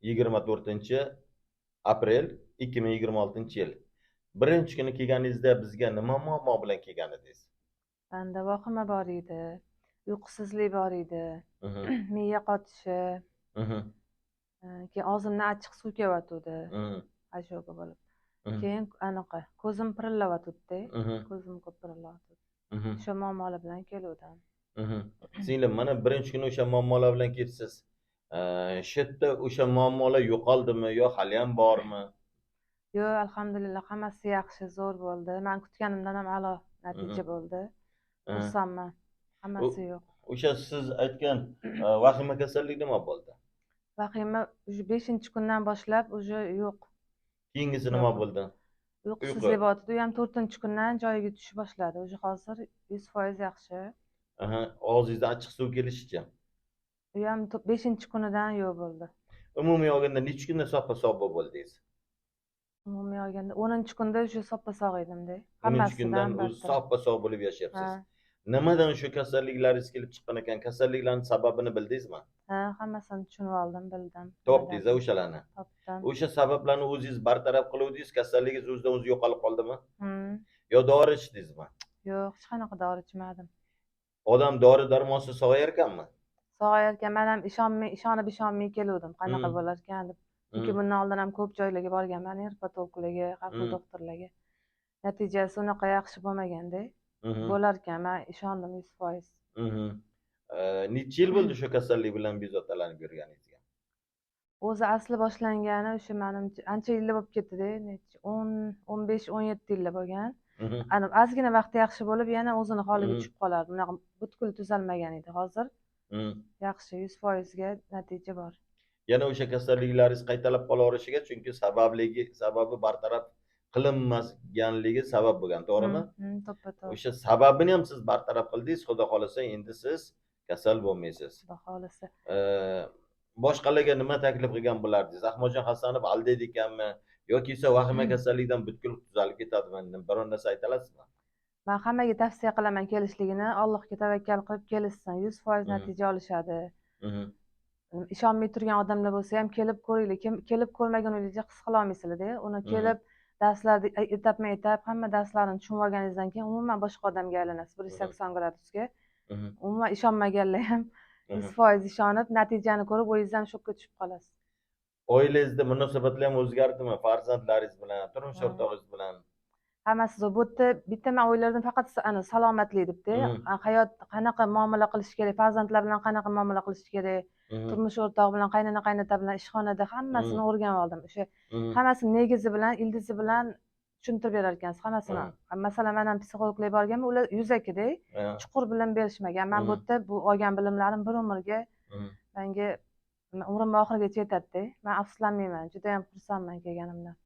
24-aprel 2026-yil. Birinchi kuni kelganingizda bizga nima muammo bilan kelgan edingiz? Banda vahima bor edi, uyqusizlik bor edi, Mhm, miya qotishi, mhm, keyin og'zimdan achchiq suv kelyotgandi, mhm, ashoka bo'lib. mhm, Keyin anaqa ko'zim pirillayotgandi, mhm, ko'zim ko'p pirillayotgandi. mhm, O'sha muammolar bilan keluvdim. mhm. Singlim, mana birinchi kuni o'sha muammolar bilan kelibsiz. Shu yerda o'sha muammolar yo'qoldimi yo haliyam bormi? Yo, alhamdulillah hammasi yaxshi, zo'r bo'ldi. Men kutganimdan ham a'lo natija Mhm, bo'ldi. mhm. Xursandman. O- Hammasi yo'q. O'sha siz aytgan vahima kasallik nima bo'ldi? Vahima уже 5-kundan boshlab уже yo'q. Keyingisi nima Yo'q. bo'ldi? Uyqu. Uyqusizlik botdi. U ham 4-kundan joyiga tusha boshladi. Уже hozir 100% yaxshi. Aha, og'zingizda achchiq suv kelishicha. U ham 5-kunidan yo'q bo'ldi. Umumiy olganda necha kunda soppa sog' bo'ldingiz? Umumiy olganda 10-kunda уже soppa-sog' edimda. 10 kundan Hammasidan o'zi battar. soppa sog' bo'lib Ha, yashayapsiz. Nimadan shu kasalliklaringiz kelib chiqqan ekan? Kasalliklarning sababini bildingizmi? ha, hammasini tushunib oldim, bildim. Topdingiz o'shalarni. Topdim. O'sha sabablarni o'zingiz bartaraf qiluvdingiz, kasalligingiz o'zidan o'zi yo'qolib qoldimi? Hmm. Yo dori ichdingizmi? Yo'q, hech qanaqa dori ichmadim. Odam dori darmonsiz sog'ayar ekanmi? Sog'ayarkan men ham ishonib keluvdim, qanaqa Mm, bo'larkan deb. Chunki mm, bundan oldin ham ko'p joylarga borganman, nerpatologlarga, aql mm, doktorlarga. Natijasi unaqa yaxshi bo'lmaganda. mhm, Bo'larkan, men ishondim 100%. mhm. Necha yil bo'ldi shu kasallik bilan bezovtalanib yurganingizga? O'zi asli boshlangani o'sha menimcha ancha yillar bo'lib ketdi-da, necha 10, 15, 17 yillar bo'lgan. Mhm, Ozgina vaqt yaxshi bo'lib, yana o'zini holiga mhm, tushib qolardi. Unaqa butkul tuzalmagan edi. Hozir mhm. yaxshi, 100% ga natija bor. Yana o'sha kasalliklaringiz qaytalab qolaverishiga chunki sababi bartaraf qilinmaganligi sabab bo'lgan, to'g'rimi? To'ppa-to'g'ri. O'sha sababini ham siz bartaraf qildingiz, xudo xohlasa endi siz kasal bo'lmaysiz. Xudo xohlasa. Boshqalarga nima taklif qilgan bo'lardingiz? Ahmadjon Hasanov aldaydi ekanmi yoki esa vahima kasallikdan butkul tuzalib ketadimi? Biror narsa ayta olasizmi? Men hammaga tavsiya qilaman kelishligini. Allohga tavakkal qilib kelishsin. 100% Mhm, natija olishadi. mhm, Ishonmay turgan odamlar bo'lsa ham kelib ko'ringlar. Kim kelib ko'rmaguningizcha his qila olmaysizlar-da. Uni mhm, kelib darslarni etapma-etap hamma darslarini tushunib olganingizdan keyin umuman boshqa odamga aylanasiz. mhm, 180 gradusga. mhm, Umuman ishonmaganlar ham mhm. 100% ishonib, natijani ko'rib o'zingiz ham shokka tushib qolasiz. Oilangizda munosabatlar ham o'zgardimi? Farzandlaringiz bilan, turmush Hmm. o'rtog'ingiz bilan? Hammasi zo'r. Bu yerda bitta men o'ylardim faqat ana salomatlik debda. Mhm, Hayot qanaqa muomala qilish kerak, farzandlar bilan qanaqa muomala qilish kerak, mhm, turmush o'rtog'i bilan, qaynona qaynota bilan, ishxonada hammasini mhm, o'rganib oldim. O'sha mhm, hammasini negizi bilan, ildizi bilan tushuntirib berar ekansiz hammasini. mhm. Masalan, men ham psixologlarga borganman, ular yuzakida, Ja, chuqur bilim berishmagan. Men bu mhm, yerda bu olgan bilimlarim bir umrga mhm. menga umrim oxirigacha yetadi-da. Men afsuslanmayman, juda ham xursandman kelganimdan.